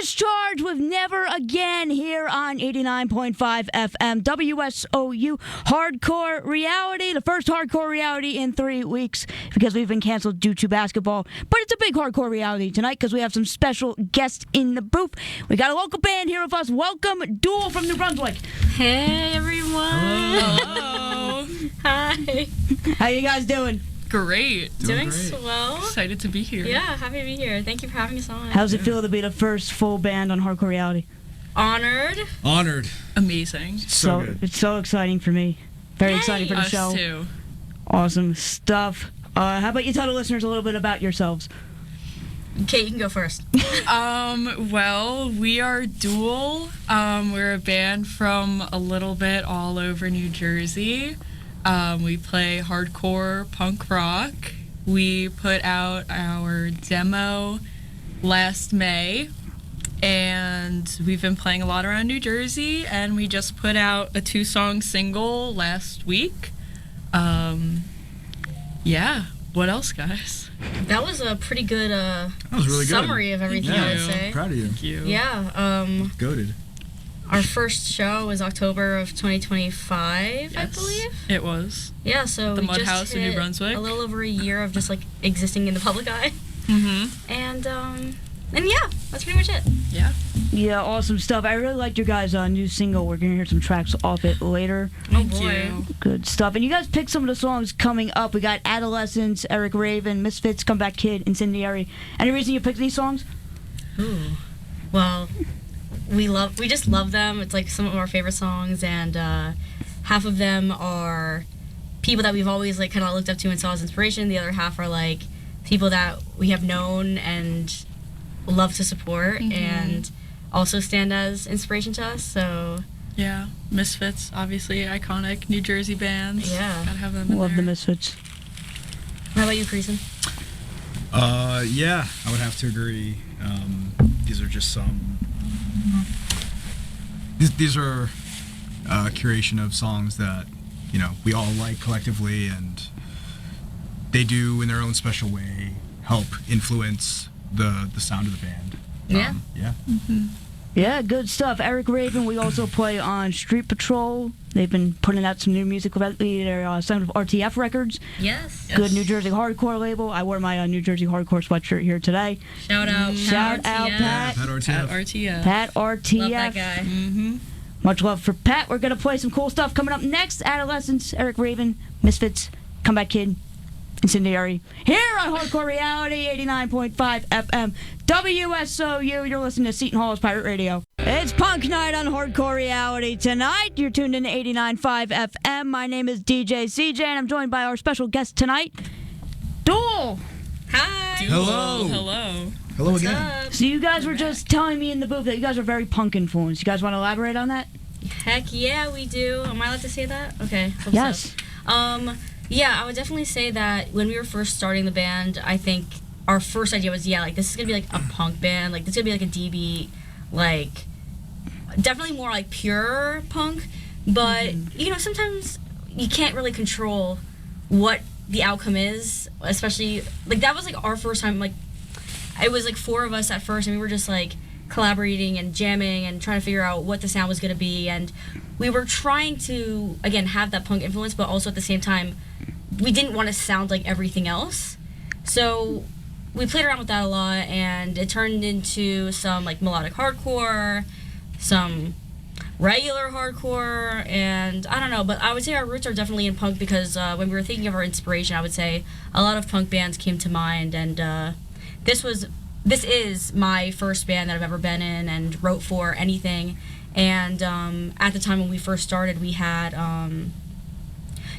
Discharge with Never Again here on 89.5 FM WSOU Hardcore Reality, the first hardcore reality in 3 weeks because we've been canceled due to basketball. But it's a big hardcore reality tonight because we have some special guests in the booth. We got a local band here with us. Welcome, Duel from New Brunswick. Hey, everyone. Hello. Hi. How you guys doing? Great. Doing great. swell. Excited to be here. Yeah, happy to be here. Thank you for having us on. How's it feel to be the first full band on Hardcore Reality? Honored. Honored. Amazing. So good. It's so exciting for me. Very exciting for the Us show. too. Awesome stuff. How about you tell the listeners a little bit about yourselves? Kate, you can go first. Well, we are Duel. We're a band from a little bit all over New Jersey. We play hardcore punk rock. We put out our demo last May, and we've been playing a lot around New Jersey, and we just put out a 2-song single last week. Yeah. What else, guys? That was a pretty good That was really good. summary of everything, I would say. Proud of you. Thank you. Yeah. Goated. Our first show was October of 2025, I Yes, believe. it was. Yeah, so The we Mud just House in hit New Brunswick. a little over a year of just like existing in the public eye. Mm-hmm. And yeah, that's pretty much it. Yeah. Yeah, awesome stuff. I really liked your guys' new single. We're going to hear some tracks off it later. Thank boy. you. Good stuff. And you guys picked some of the songs coming up. We got Adolescence, Eric Raven, Misfits, Comeback Kid, Incendiary. Any reason you picked these songs? Ooh. Well, we just love them. It's like some of our favorite songs, and half of them are people that we've always like kind of looked up to and saw as inspiration. The other half are like people that we have known and love to support and also stand as inspiration to us. So Yeah. Misfits, obviously iconic New Jersey bands. Yeah. Gotta have them in Love there. the Misfits. how about you, Creasen? Yeah, I would have to agree. These are just some. These are a curation of songs that we all like collectively, and they do in their own special way help influence the sound of the band. Yeah. Yeah. Yeah, good stuff. Eric Raven, we also play on Street Patrol. They've been putting out some new music lately. They're signed with RTF Records. Yes. Good New Jersey hardcore label. I wore my New Jersey hardcore sweatshirt here today. Shout out. Shout out, RTF. Pat. Pat RTF. Pat RTF. Pat RTF. Love that guy. Mm-hmm. Much love for Pat. We're going to play some cool stuff coming up next. Adolescence, Eric Raven, Misfits, Comeback Kid, Incendiary. Here on Hardcore Reality, 89.5 FM, WSOU. You're listening to Seton Hall's Pirate Radio. It's Punk Night on Hardcore Reality tonight. You're tuned in to 89.5 FM. My name is DJ CJ, and I'm joined by our special guest tonight, Duel. Hi. Hello. Hello. Hello What's again. up? So you guys were just telling me in the booth that you guys are very punk influenced. You guys want to elaborate on that? Heck yeah, we do. Am I allowed to say that? Okay. Hope Yes. So. Yeah, I would definitely say that when we were first starting the band, I think our first idea was, this is gonna be like a punk band. Like, this is gonna be like a DB, like, definitely more like pure punk. But, sometimes you can't really control what the outcome is, especially, like, that was like our first time, like, it was like 4 of us at first, and we were just like collaborating and jamming and trying to figure out what the sound was gonna be. And we were trying to, again, have that punk influence, but also at the same time, we didn't want to sound like everything else. So we played around with that a lot, and it turned into some like melodic hardcore, some regular hardcore, and I don't know, but I would say our roots are definitely in punk because when we were thinking of our inspiration, I would say a lot of punk bands came to mind, and this is my first band that I've ever been in and wrote for anything. And at the time when we first started, we had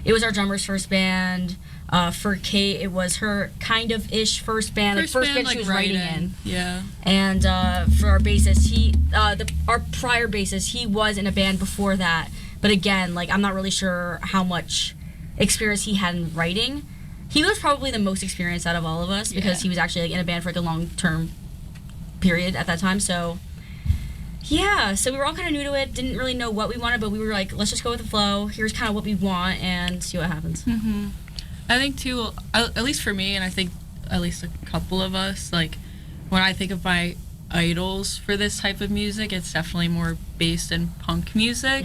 it was our drummer's first band. For Kate, it was her kind of ish first band, like first band she was writing in. Yeah. And for our bassist, our prior bassist, he was in a band before that. But again, like, I'm not really sure how much experience he had in writing. He was probably the most experienced out of all of us because he was actually like in a band for like a long-term period at that time. So yeah, so we were all kind of new to it, didn't really know what we wanted, but we were like, let's just go with the flow. Here's kind of what we want and see what happens. Mm-hmm. I think too, at least for me, and I think at least a couple of us, like when I think of my idols for this type of music. It's definitely more based in punk music.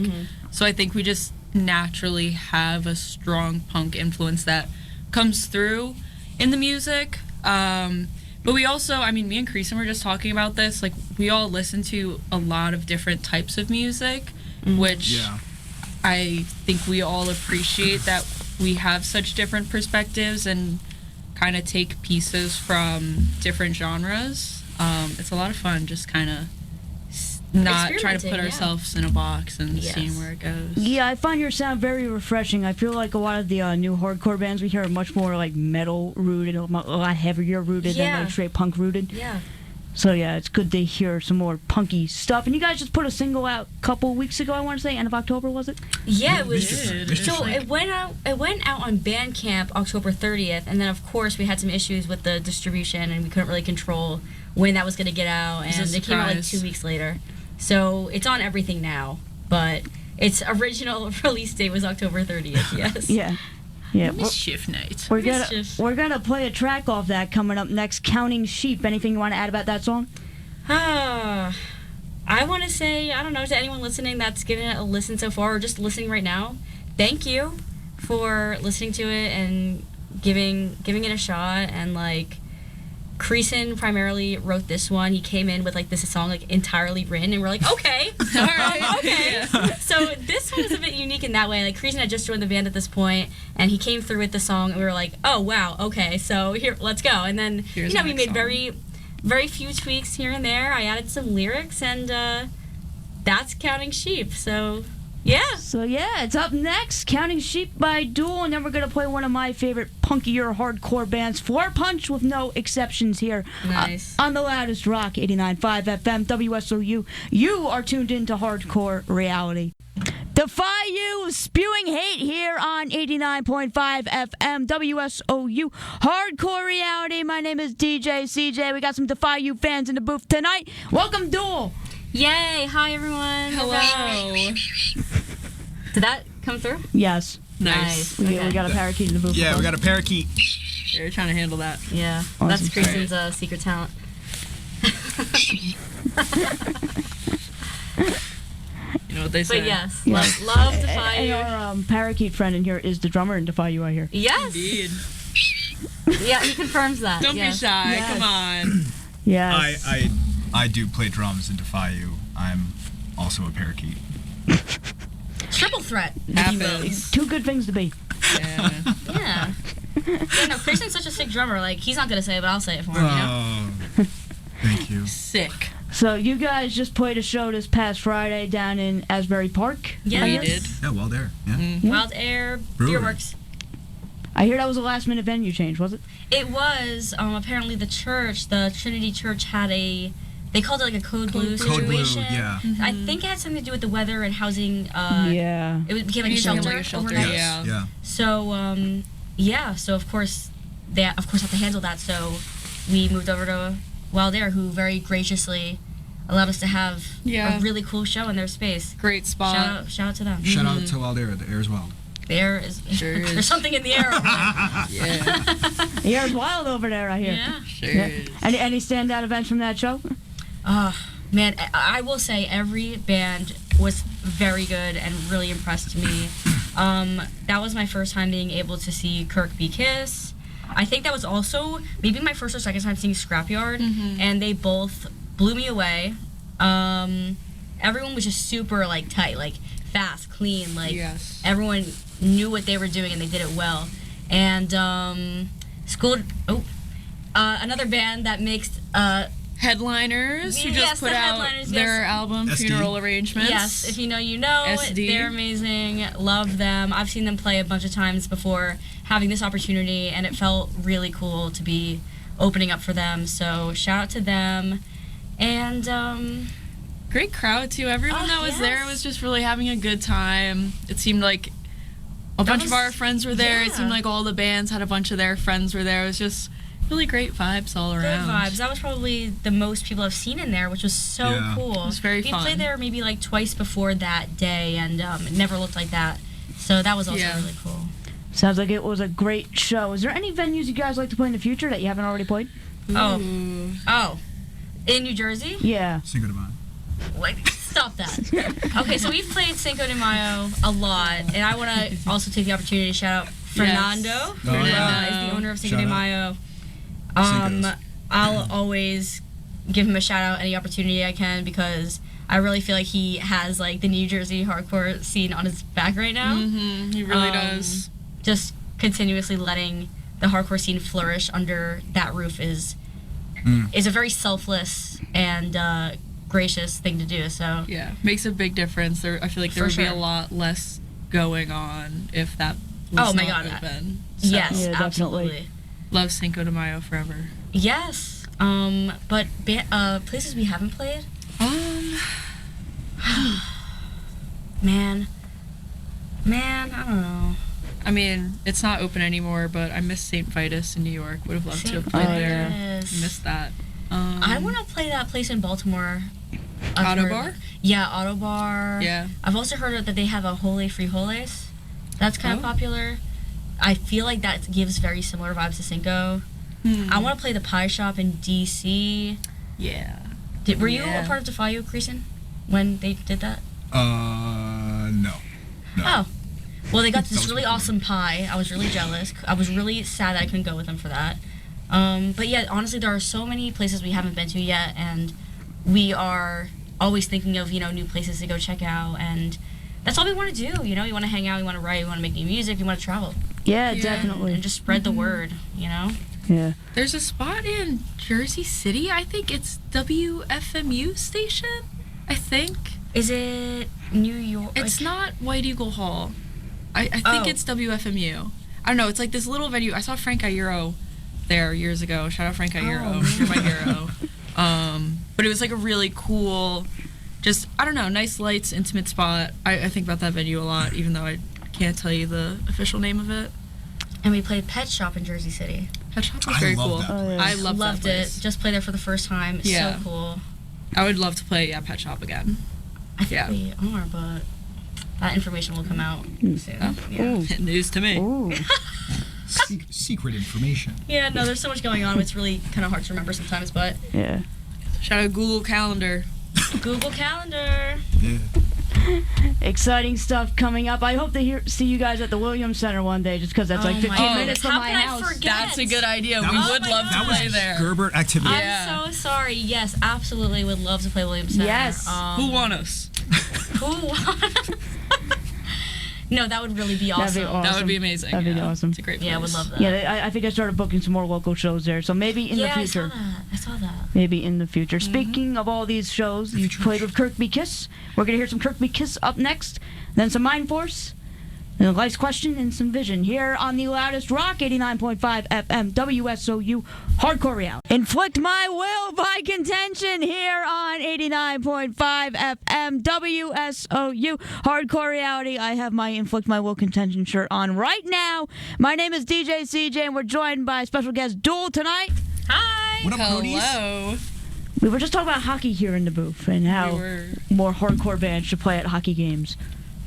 So I think we just naturally have a strong punk influence that comes through in the music. But we also, I mean, me and Creasen were just talking about this, like, we all listen to a lot of different types of music, which I think we all appreciate that we have such different perspectives and kind of take pieces from different genres. It's a lot of fun just kind of not trying to put ourselves in a box and seeing where it goes. Yeah, I find your sound very refreshing. I feel like a lot of the new hardcore bands we hear are much more like metal rooted, a lot heavier rooted than like straight punk rooted. Yeah. So yeah, it's good to hear some more punky stuff. And you guys just put a single out a couple weeks ago, I want to say, end of October, was it? Yeah, it was. Mr. So it went out on Bandcamp October 30th, and then of course we had some issues with the distribution, and we couldn't really control when that was going to get out, and it came out like 2 weeks later. So it's on everything now, but its original release date was October 30th. Yes. Yeah. Mischief Night. We're gonna play a track off that coming up next. Counting Sheep. Anything you want to add about that song? I want to say, I don't know, to anyone listening that's given it a listen so far or just listening right now, thank you for listening to it and giving it a shot. And like, Creasen primarily wrote this one. He came in with like this song like entirely written, and we're like, okay, all right, okay. Yeah. So this one was a bit unique in that way. Like, Creasen had just joined the band at this point, and he came through with the song, and we were like, oh wow, okay, so here, let's go. And then we made very few tweaks here and there. I added some lyrics, and that's Counting Sheep. So yeah. So yeah, it's up next. Counting Sheep by Duel, and then we're gonna play one of my favorite punkier hardcore bands, Four Punch, with no exceptions here. Nice. On the loudest rock, 89.5 FM, WSOU. You are tuned into Hardcore Reality. Defy You, spewing hate here on 89.5 FM, WSOU. Hardcore Reality. My name is DJ CJ. We got some Defy You fans in the booth tonight. Welcome, Duel. Yay! Hi, everyone. Hello. Did that come through? Yes. Nice. We got a parakeet in the booth. Yeah, we got a parakeet. You're trying to handle that. Yeah, Awesome. that's Creasen's secret talent. You know what they say. But yes, love Defy And You. our parakeet friend in here is the drummer in Defy You, I hear. Yes. Indeed. Yeah, he confirms that. Don't be shy. Yes. Come on. Yes. I do play drums in Defy You. I'm also a parakeet. Triple threat. Happens. Two good things to be. Yeah. Yeah. Yeah, no, Creasen's such a sick drummer. Like, he's not gonna say it, but I'll say it for him. You know? Thank you. Sick. So you guys just played a show this past Friday down in Asbury Park. Yeah, We yes. did. Yeah, well there. Yeah. Mm-hmm. Wild Air Brewery. Beerworks. I hear that was a last-minute venue change, was it? It was apparently the church, the Trinity Church, had they called it like a code blue Code Blue, situation. yeah. I think it had something to do with the weather and housing. Yeah. It became like a Became shelter. like a shelter, overnight. yeah. Yeah. So so of course they have to handle that. So we moved over to Wild Air, who very graciously allowed us to have a really cool show in their space. Great spot. Shout out to them. Shout out to Wild Air. The air's wild. The air is Sure is. there's something in the air over there. Yeah. The air's wild over there, I hear. Yeah. Sure Yeah. is. Any standout events from that show? Man, I will say every band was very good and really impressed me. That was my first time being able to see Kirk B. Kiss. I think that was also maybe my first or second time seeing Scrapyard, and they both blew me away. Everyone was just super like tight, like fast, clean, like everyone knew what they were doing and they did it well. And another band that makes Headliners who just put out their album SD. Funeral Arrangements. Yes, if you know, you know. SD. They're amazing. Love them. I've seen them play a bunch of times before having this opportunity, and it felt really cool to be opening up for them. So shout out to them. And Great crowd too. Everyone that was there was just really having a good time. It seemed like a bunch of our friends were there. It seemed like all the bands had a bunch of their friends were there. It was just really great vibes all around. good vibes. That was probably the most people I've seen in there, which was so cool. It was very fun. We played there maybe like twice before that day, and it never looked like that. So that was also really cool. Sounds like it was a great show. Is there any venues you guys like to play in the future that you haven't already played? Oh. In New Jersey? Yeah. Cinco de Mayo. Like, stop that. Okay, so we've played Cinco de Mayo a lot, and I want to also take the opportunity to shout out Fernando. Fernando is the owner of Cinco de Mayo. I'll always give him a shout out any opportunity I can, because I really feel like he has like the New Jersey hardcore scene on his back right now. He really does. Just continuously letting the hardcore scene flourish under that roof is a very selfless and gracious thing to do. So yeah, makes a big difference. I feel like there would be a lot less going on if that was not open. So, yes, yeah, absolutely. Love Cinco de Mayo forever. Yes. But places we haven't played. Man, I don't know. I mean, it's not open anymore, but I miss St. Vitus in New York. Would have loved to have played there. Missed that. I want to play that place in Baltimore. Autobar? Yeah, Autobar. Yeah. I've also heard that they have a Holy Frijoles. That's kind of popular. I feel like that gives very similar vibes to Cinco. I want to play the Pie Shop in DC. Yeah. Were you a part of Defio, Creasen, when they did that? No. Oh. Well, they got this really awesome pie. I was really jealous. I was really sad that I couldn't go with them for that. But yeah, honestly, there are so many places we haven't been to yet, and we are always thinking of, new places to go check out, and that's all we want to do, We want to hang out, we want to write, we want to make new music, we want to travel. Yeah, definitely. And just spread the word, Yeah. There's a spot in Jersey City, I think it's WFMU station, I think. Is it New York? It's not White Eagle Hall. I think it's WFMU. I don't know, it's like this little venue. I saw Frank Iero there years ago. Shout out Frank Iero. You're my hero. But it was like a really cool, just, I don't know, nice lights, intimate spot. I think about that venue a lot, even though I can't tell you the official name of it. And we played Pet Shop in Jersey City. Pet Shop was very cool. I loved it. Just played there for the first time. It's so cool. I would love to play Pet Shop again. I think we are, but that information will come out soon. Yeah. News to me. Ooh. Secret information. Yeah, no, there's so much going on. It's really kind of hard to remember sometimes, but Yeah. Shout out Google Calendar. Google Calendar. Yeah. Exciting stuff coming up. I hope to see you guys at the Williams Center one day, just because that's like 15 minutes from my house. Forget? That's a good idea. That We was- would love to That play was there. Gerbert activity. I'm so sorry. Yes, absolutely would love to play Williams Center. Yes. Who won us? Who won? No, that would really be awesome. That'd be awesome. That would be amazing. That'd be awesome. It's a great place. Yeah, I would love that. Yeah, I think I started booking some more local shows there, so maybe in the future. I saw that. Maybe in the future. Speaking of all these shows, you played with Kirkby Kiss. We're going to hear some Kirkby Kiss up next, then some Mind Force, and a Life's Question, and some Vision here on the loudest rock, 89.5 FM, WSOU, Hardcore Reality. Inflict My Will by Contention here on 89.5 FM, WSOU, Hardcore Reality. I have my Inflict My Will Contention shirt on right now. My name is DJ CJ, and we're joined by special guest Duel tonight. Hi. What up, Codies? Hello. We were just talking about hockey here in the booth and how more hardcore bands should play at hockey games.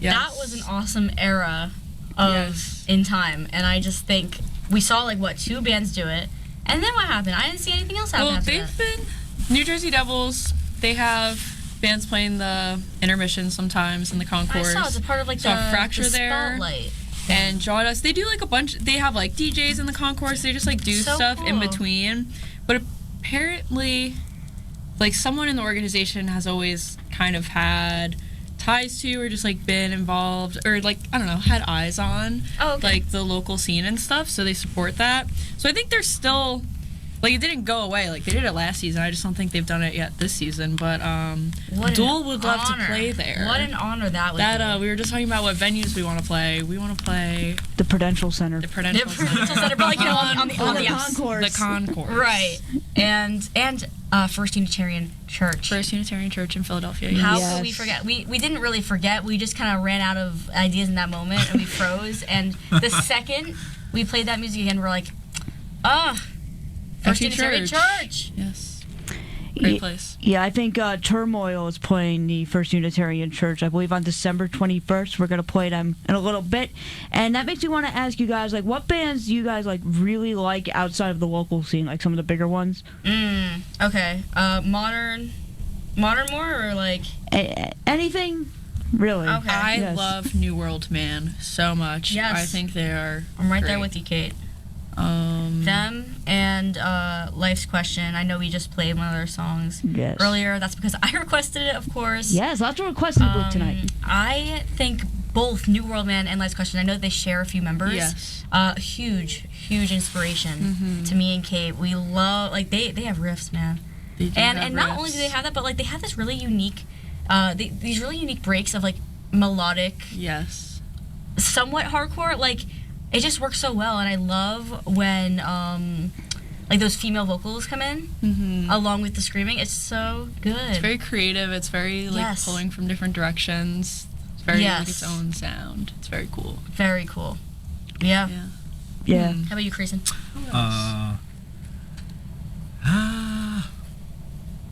Yes. That was an awesome era of in time, and I just think we saw 2 bands do it, and then what happened? I didn't see anything else happen. Well, after they've that. been New Jersey Devils. They have bands playing the intermission sometimes in the concourse. I saw it's a part of So the Fracture there. spotlight. And Jawdust. They do a bunch. They have DJs in the concourse. They just do So stuff in cool. between. But apparently, someone in the organization has always kind of had ties to or just been involved or I don't know, had eyes on the local scene and stuff, so they support that. So I think they're still it didn't go away. They did it last season. I just don't think they've done it yet this season. But Duel would love to play there. What an honor that would be. We were just talking about what venues we want to play. We want to play The Prudential Center. the Prudential Center. Center, but on the concourse. The concourse. Right. And First Unitarian Church. First Unitarian Church in Philadelphia. How Yes. could we forget? We didn't really forget. We just kind of ran out of ideas in that moment, and we froze. And the second we played that music again, we're like, First Unitarian Church. Yes. Great place. Yeah, I think Turmoil is playing the First Unitarian Church, I believe, on December 21st. We're going to play them in a little bit. And that makes me want to ask you guys, like, what bands do you guys, like, really like outside of the local scene, like some of the bigger ones? Okay. Modern more, or, like... Anything? Really? Okay. I love New World Man so much. Yes. I think they are I'm right there great. with you, Kate. Them and Life's Question. I know we just played one of their songs earlier. That's because I requested it, of course. Yes, lots of requests in the group tonight. I think both New World Man and Life's Question, I know they share a few members. Yes. Huge inspiration to me and Kate. We love, like, they have riffs, man. They do And have not riffs. only do they have that, but, like, they have this really unique, these really unique breaks of, like, melodic, Yes. somewhat hardcore. Like, it just works so well, and I love when like those female vocals come in along with the screaming. It's so good. It's very creative. It's very like pulling from different directions. It's very like its own sound. It's very cool. Very cool. Yeah. Yeah. How about you, Creasen? I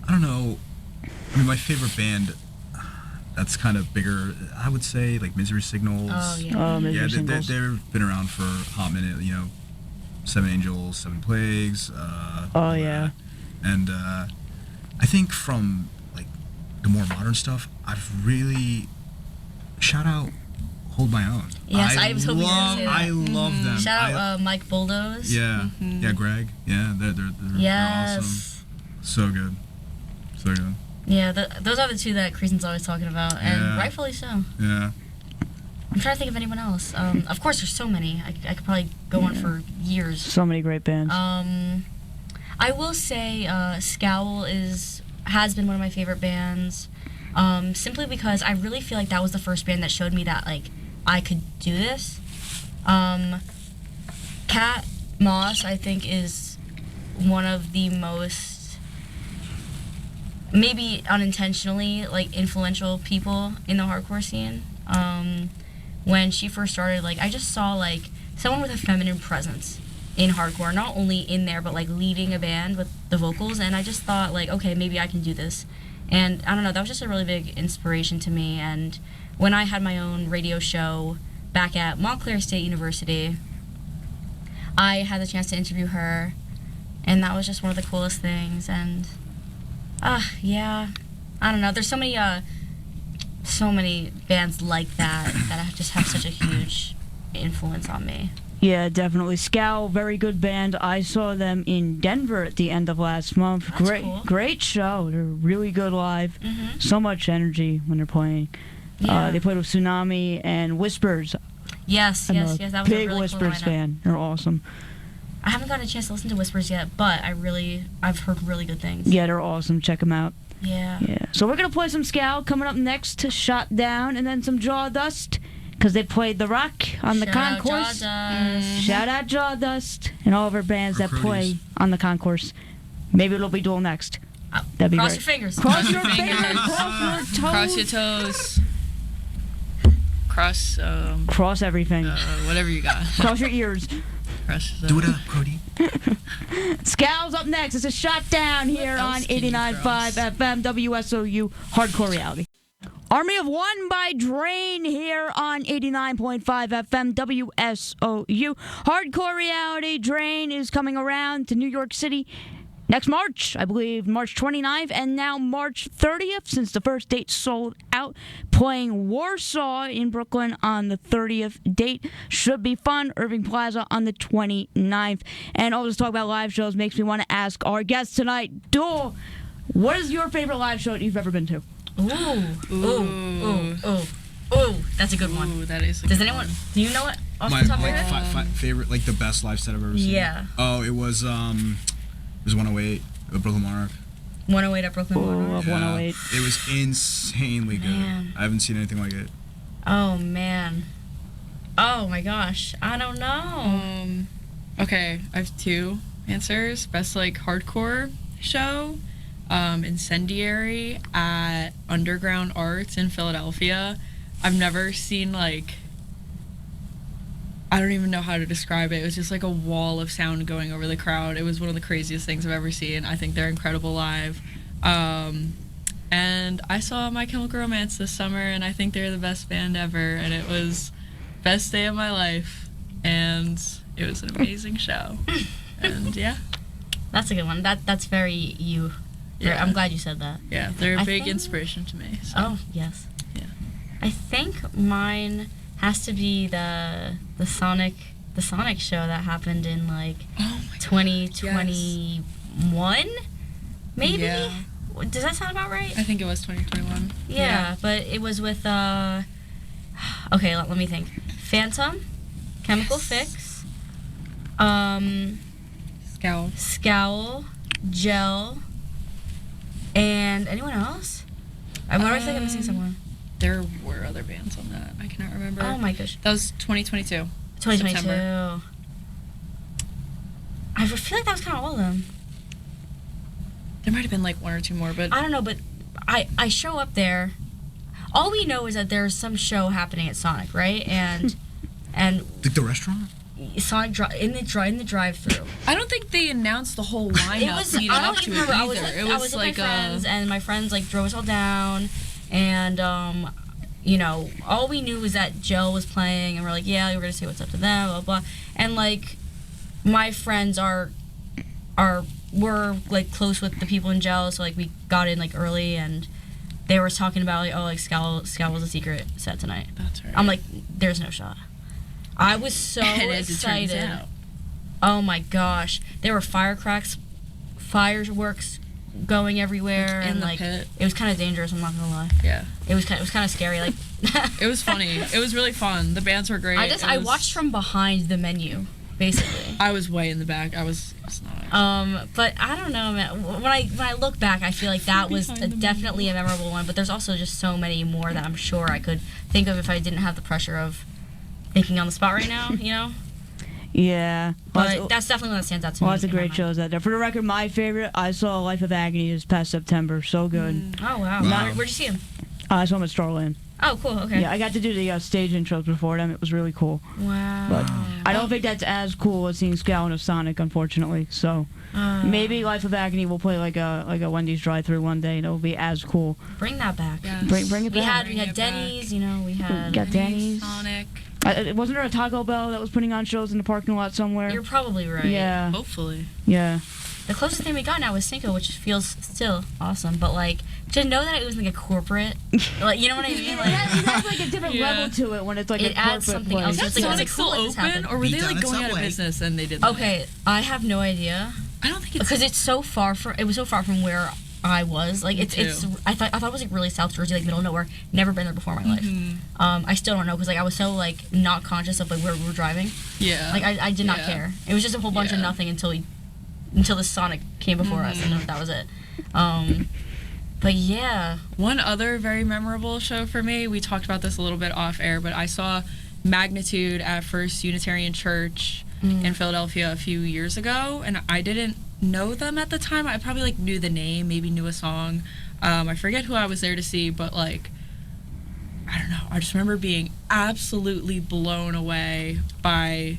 don't know. I mean, my favorite band that's kind of bigger, I would say, like Misery Signals. Oh, yeah. Misery Signals. They've been around for a hot minute, you know. Seven Angels, Seven Plagues. And I think from, like, the more modern stuff, I've really... Shout out Hold My Own. Yes, I was hoping you were going to say that. I love them. Shout out Mike Bulldoze. Yeah. Yeah, Greg. Yeah, they're awesome. So good. So good. Yeah, those are the two that Creasen's always talking about, and rightfully so. Yeah. I'm trying to think of anyone else. Of course, there's so many. I could probably go on for years. So many great bands. I will say Scowl has been one of my favorite bands, simply because I really feel like that was the first band that showed me that, like, I could do this. Kat Moss, I think, is one of the most, maybe unintentionally, like, influential people in the hardcore scene. When she first started, like, I just saw, like, someone with a feminine presence in hardcore, not only in there, but, like, leading a band with the vocals, and I just thought, like, okay, maybe I can do this. And I don't know, that was just a really big inspiration to me. And when I had my own radio show back at Montclair State University, I had the chance to interview her, and that was just one of the coolest things. And yeah, I don't know, there's so many bands like that just have such a huge influence on me. Yeah, definitely. Scowl, very good band. I saw them in Denver at the end of last month. That's cool. Great show. They're really good live. So much energy when they're playing. Yeah. They played with Tsunami and Whispers. Yes. That was a big really Whispers cool lineup. fan. They're awesome. I haven't gotten a chance to listen to Whispers yet, but I've heard really good things. Yeah, they're awesome. Check them out. Yeah. So we're going to play some Scowl coming up next to Shot Down, and then some Jaw Dust, because they played The Rock on the concourse. Shout out Jaw Dust and all of our bands that play on the concourse. Maybe it'll be Duel next. That'd be Cross great. your fingers. Cross your fingers. Cross your toes. Cross your toes. Cross everything. Whatever you got. Cross your ears. Do it up, Cody. Scowl's up next. It's a Shot Down here on 89.5 FM WSOU Hardcore Reality. Army of One by Drain here on 89.5 FM WSOU Hardcore Reality. Drain is coming around to New York City next March, I believe March 29th, and now March 30th, since the first date sold out. Playing Warsaw in Brooklyn on the 30th date. Should be fun. Irving Plaza on the 29th. And all this talk about live shows makes me want to ask our guest tonight, Duel, what is your favorite live show that you've ever been to? Ooh, that's a good one. Ooh, that is a Does good anyone, one. do you know it off My the top of your head? favorite, like the best live set I've ever seen. Yeah. Oh, it was 108, the Brooklyn Monarch. 108 at Brooklyn Monarch. 108. It was insanely good. Man. I haven't seen anything like it. Oh, man. Oh, my gosh. I don't know. Okay, I have two answers. Best, like, hardcore show. Incendiary at Underground Arts in Philadelphia. I've never seen, like, I don't even know how to describe it. It was just like a wall of sound going over the crowd. It was one of the craziest things I've ever seen. I think they're incredible live. And I saw My Chemical Romance this summer, and I think they're the best band ever, and it was best day of my life, and it was an amazing show. And yeah. That's a good one. That's very you. Yeah. I'm glad you said that. Yeah, they're a I big think- inspiration to me. So. Oh, yes. Yeah. I think mine has to be the Sonic show that happened in like Oh my 2021, maybe. Yeah. Does that sound about right? I think it was 2021. Yeah, but it was with okay, let me think. Phantom, Chemical Fix, Scowl. Gel, and anyone else? I wonder if I'm missing someone. There were other bands on that. I cannot remember. Oh my gosh. That was 2022. 2022. September. I feel like that was kind of all of them. There might have been like one or two more, but I don't know, but I show up there. All we know is that there's some show happening at Sonic, right? And Like the restaurant? Sonic in the drive-through. I don't think they announced the whole It lineup was. leading I up don't to even it remember. either. I was with like my friends, and my friends like drove us all down, and all we knew was that Jill was playing, and we're like, yeah, we're gonna say what's up to them, blah blah. And like, my friends were like close with the people in Jill, so like we got in like early, and they were talking about like, oh, like Scowl was a secret set tonight. That's right. I'm like, there's no shot. I was so And as it turns excited. out. Oh my gosh, there were fireworks going everywhere, In and the like pit. it was kind of dangerous. I'm not gonna lie. Yeah. It was kind of scary. Like It was funny. It was really fun. The bands were great. I watched from behind the menu, basically. I was way in the back. I was not. But I don't know, man. When I look back, I feel like that was Behind the definitely a memorable one. But there's also just so many more that I'm sure I could think of if I didn't have the pressure of thinking on the spot right now. You know. Yeah. But that's definitely one that stands out to me. Lots of in my great mind. shows out there. For the record, my favorite, I saw Life of Agony this past September. So good. Oh wow. Wow. Where'd you see him? I saw him at Starland. Oh cool. Okay. Yeah, I got to do the stage intros before them. It was really cool. Wow. But I don't think that's as cool as seeing Scowl and Sonic, unfortunately. So maybe Life of Agony will play like a Wendy's drive-through one day, and it'll be as cool. Bring that back. Yes. Bring it We back. had Denny's. You know, we had. got Denny's. Sonic. Wasn't there a Taco Bell that was putting on shows in the parking lot somewhere? You're probably right. Yeah. Hopefully. Yeah. The closest thing we got now is Cinco, which feels still awesome. But like to know that it was like a corporate, like you know what I mean? It Like has like a different Yeah. level to it when it's like It a adds corporate something else. place. It's Is like, Sonic cool still that this open, happened. or were Beat they down like at going out of Subway. business and they did that? okay, I have no idea I don't think it's because it's so far from. It was so far from where I was. Like it's. too. I thought it was like really South Jersey, like middle of nowhere. Never been there before in my life. I still don't know because like I was so like not conscious of like where we were driving. Yeah. Like I did not Yeah. care. It was just a whole bunch of Yeah. nothing until the Sonic came before us, and that was it. But yeah, One other very memorable show for me, we talked about this a little bit off air, but I saw Magnitude at First Unitarian Church in Philadelphia a few years ago, and I didn't know them at the time. I probably like knew the name, maybe knew a song. I forget who I was there to see, but like, I don't know. I just remember being absolutely blown away by,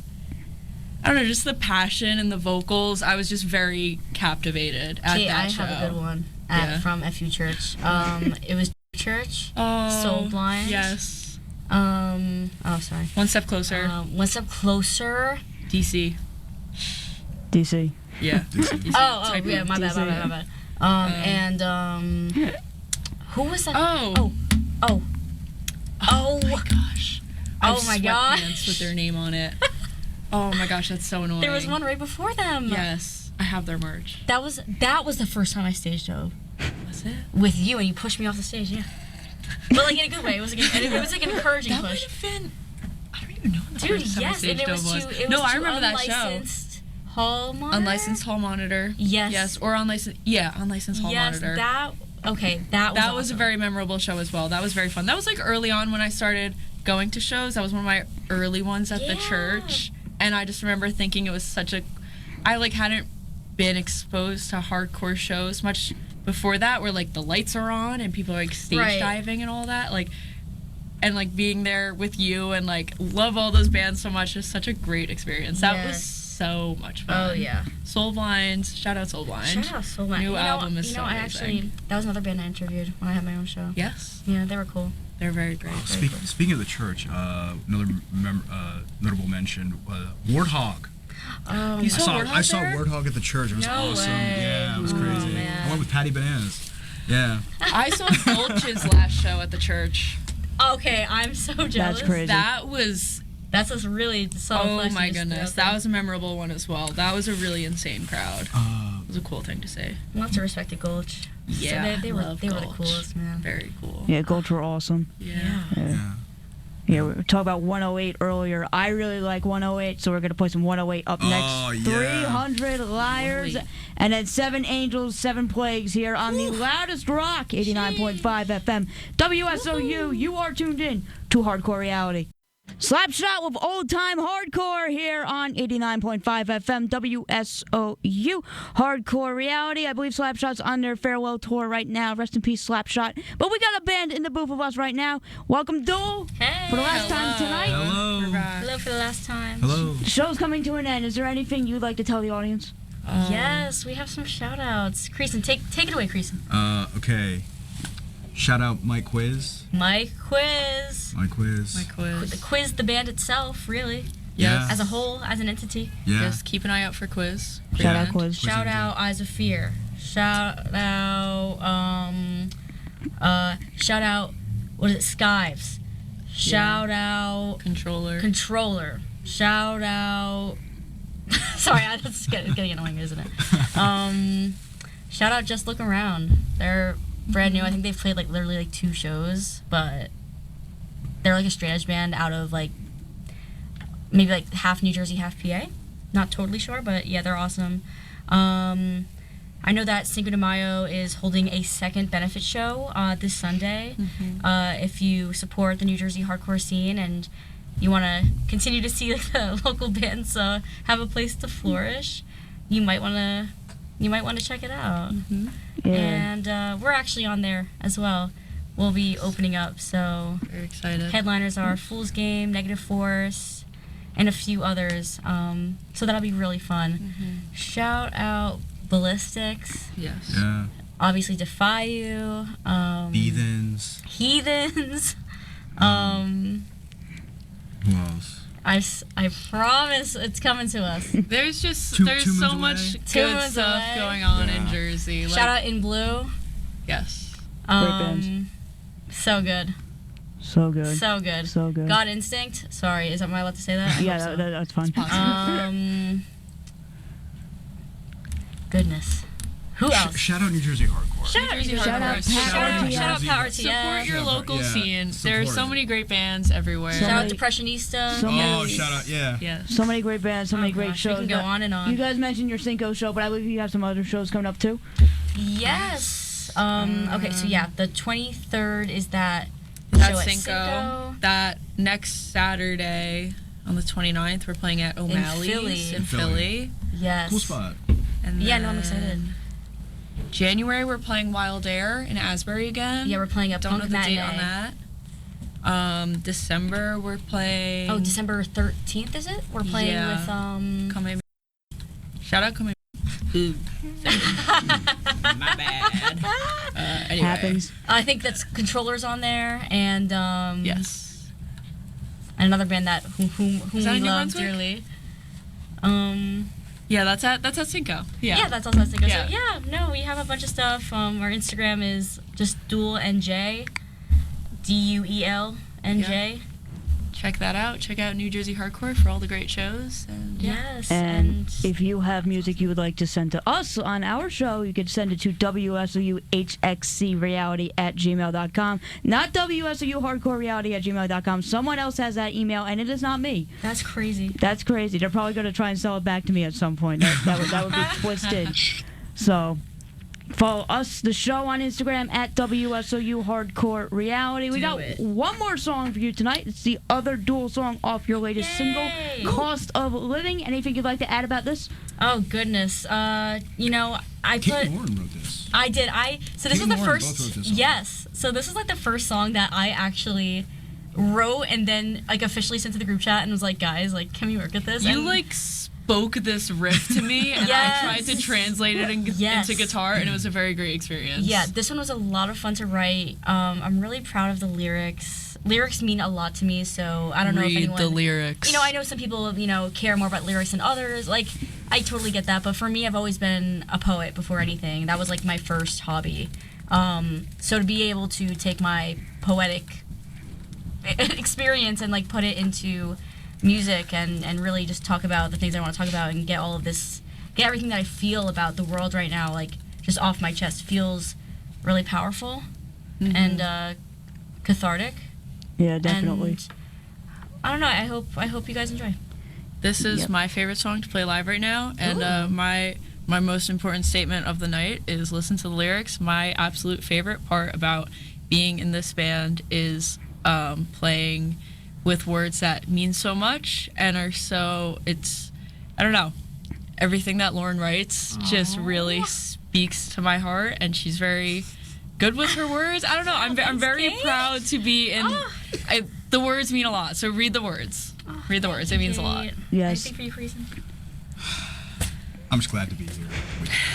I don't know, just the passion and the vocals. I was just very captivated at see, that I show. have a good one Yeah. from FU Church. It was Church. Oh, Soul Blind. Yes. Oh sorry. One Step Closer. One Step Closer. DC. DC. Yeah. Oh, Type yeah, of my bad. And who was that? Oh. Oh my gosh. I have Oh my sweatpants gosh. with their name on it. Oh my gosh, that's so annoying. There was one right before them. Yes, I have their merch. That was the first time I stage dove Was it? with you, and you pushed me off the stage. Yeah. But like in a good way. It was like an encouraging That might push. have been. I don't even know what the Dude, first time I yes, stage and it was dove to No, I to remember that show. unlicensed hall monitor. Unlicensed hall monitor. Yes. Yes, or unlicensed. Yeah, unlicensed hall Yes, monitor. that was That was a awesome. very memorable show as well. That was very fun. That was like early on when I started going to shows. That was one of my early ones at the Yeah. church. And I just remember thinking it was such a... I like hadn't been exposed to hardcore shows much before that where like the lights are on and people are like stage Right. diving and all that. Like, and like being there with you and like love all those bands so much is such a great experience. That Yes. was so much fun. Oh yeah. Soul Blind. Shout out Soul Blind. Shout out Soul Blind. New album is you so know, I amazing. actually that was another band I interviewed when I had my own show. Yes, Yeah, they were cool. they're very great. Speaking of the church, another notable mention, Warthog. Oh, You saw Warthog I saw there? Warthog at the church. It was No awesome. way. Yeah, it was Oh, crazy. man. I went with Patty Bananas. Yeah. I saw Gulch's last show at the church. okay, I'm so jealous. crazy. That was, That's a really solid oh flex my you just goodness, threw out that was a memorable one as well. That was a really insane crowd. It was a cool thing to say. there. Lots of respect to Gulch. Yeah, so they were love the Gulch. coolest, man. Very cool. Yeah, Gulch were awesome. Yeah. Yeah. Yeah, we were talking about 108 earlier. I really like 108, so we're going to play some 108 up next. Oh, yeah. 300 Liars, 108. and then 7 Angels, 7 Plagues here on the loudest rock, 89.5 FM. WSOU, you are tuned in to Hardcore Reality. Slapshot with old time hardcore here on 89.5 FM WSOU Hardcore Reality. I believe Slapshot's on their farewell tour right now. Rest in peace, Slapshot. But we got a band in the booth with us right now. Welcome, Duel, Hey. for the last time tonight. Hello. We're back. Hello for the last time. Hello. The show's coming to an end. Is there anything you'd like to tell the audience? Yes, we have some shout outs. Creasen, take it away, Creasen. Okay. Shout out Mike Quiz. Mike Quiz. My quiz. The quiz, the band itself, really. Yeah. As a whole, as an entity. Yeah. Yes, keep an eye out for quiz. Shout out Band. Quiz. Shout out Eyes of Fear. Shout out what is it, Skives. Shout out Controller. Controller. Shout out sorry, that's getting annoying, isn't it? Shout out Just Look Around. They're brand new. I think they've played like literally like 2 shows, but they're like a straight edge band out of like maybe like half New Jersey, half PA. Not totally sure, but yeah, they're awesome. I know that Cinco de Mayo is holding a second benefit show this Sunday. If you support the New Jersey hardcore scene and you want to continue to see like, the local bands have a place to flourish, you might want to check it out. Yeah. And we're actually on there as well. We'll be opening up, so Very excited. headliners are Fool's Game, Negative Force, and a few others. So that'll be really fun. Shout out Ballistics, Yes. Yeah. obviously Defy You, Heathens. Heathens. Who else? I promise it's coming to us. There's just Two there's moons so away. much 2 good moons stuff away. going on in Yeah. Jersey. Like, Shout out In Blue. Yes. bands. So good. So good. So good. So good. God Instinct. Sorry, am I allowed to say that? I Yeah, hope so. that's fine. Goodness. Who else? Shout out New Jersey Hardcore. Shout out Jersey New Jersey Shout out Hardcore. Pat Shout out RTS. Pat RTS. Support your local Yeah. scene. There's so Support. many great bands everywhere. So Shout out many- Depressionista. so Oh, many- shout out. Yeah. Yes. So many great bands, so many great gosh, shows. we can go on and on. You guys mentioned your Cinco show, but I believe you have some other shows coming up too. Yes. Okay, so yeah, the 23rd is that show That's at Cinco. That next Saturday on the 29th, we're playing at O'Malley's Philly. in Philly. Yes. Cool spot. And Yeah, no, I'm then excited. January, we're playing Wild Air in Asbury again. Yeah, we're playing a Don't know punk the matinee. date on that. December, we're playing. Oh, December 13th, is it? We're playing Yeah. with Come Shout out Come Ooh. My bad. Anyway. Happens. I think that's Controllers on there, and Yes. and another band that whom Is that we in New love Brunswick? dearly. Yeah, that's at Cinco. Yeah, that's also Cinco. Yeah. So yeah, no, we have a bunch of stuff. Our Instagram is just Duel NJ, Duel NJ. Check that out. Check out New Jersey Hardcore for all the great shows. And Yes, And if you have music you would like to send to us on our show, you could send it to WSOUHXCReality@gmail.com. Not WSOUHardcoreReality@gmail.com. Someone else has that email, and it is not me. that's crazy. That's crazy. They're probably going to try and sell it back to me at some point. That would be twisted. So follow us, the show, on Instagram at WSOU Hardcore Reality. We got one more song for you tonight. It's the other Duel song off your latest Yay! single, Cost of Living. Anything you'd like to add about this? Oh goodness. You know, I Kate put. Morin wrote this. I did. So this Kate was the and Lauren both wrote first. this song. Yes. So this was like the first song that I actually wrote and then like officially sent to the group chat and was like, guys, like, can we work at this? you And like spoke this riff to me, and I tried to translate it into guitar, and it was a very great experience. Yeah, this one was a lot of fun to write. I'm really proud of the lyrics. Lyrics mean a lot to me, so I don't know if anyone... Read the lyrics. You know, I know some people, care more about lyrics than others. Like, I totally get that, but for me, I've always been a poet before anything. That was, like, my first hobby. So to be able to take my poetic experience and, like, put it into music and really just talk about the things I want to talk about and get all of this, get everything that I feel about the world right now, like, just off my chest feels really powerful and cathartic. Yeah, definitely. And I don't know. I hope you guys enjoy. This is my favorite song to play live right now, and my most important statement of the night is listen to the lyrics. My absolute favorite part about being in this band is playing with words that mean so much and are so, I don't know, everything that Lauren writes just really speaks to my heart, and she's very good with her words. I don't know, I'm very proud to be in, the words mean a lot, so read the words. Read the words, it means a lot. Yes. Anything for you, Creasen? I'm just glad to be here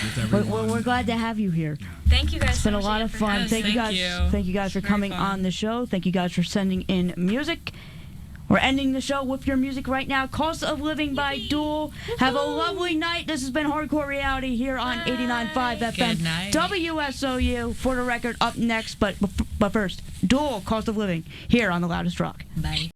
with everyone. We're glad to have you here. Thank you guys. It's been a lot of fun. Yes, Thank you guys. Thank you guys for coming on the show. Thank you guys for sending in music. We're ending the show with your music right now. Cost of Living by Duel. Have a lovely night. This has been Hardcore Reality here on 89.5 FM. Good night. WSOU for the record up next. But first, Duel, Cost of Living here on The Loudest Rock. Bye.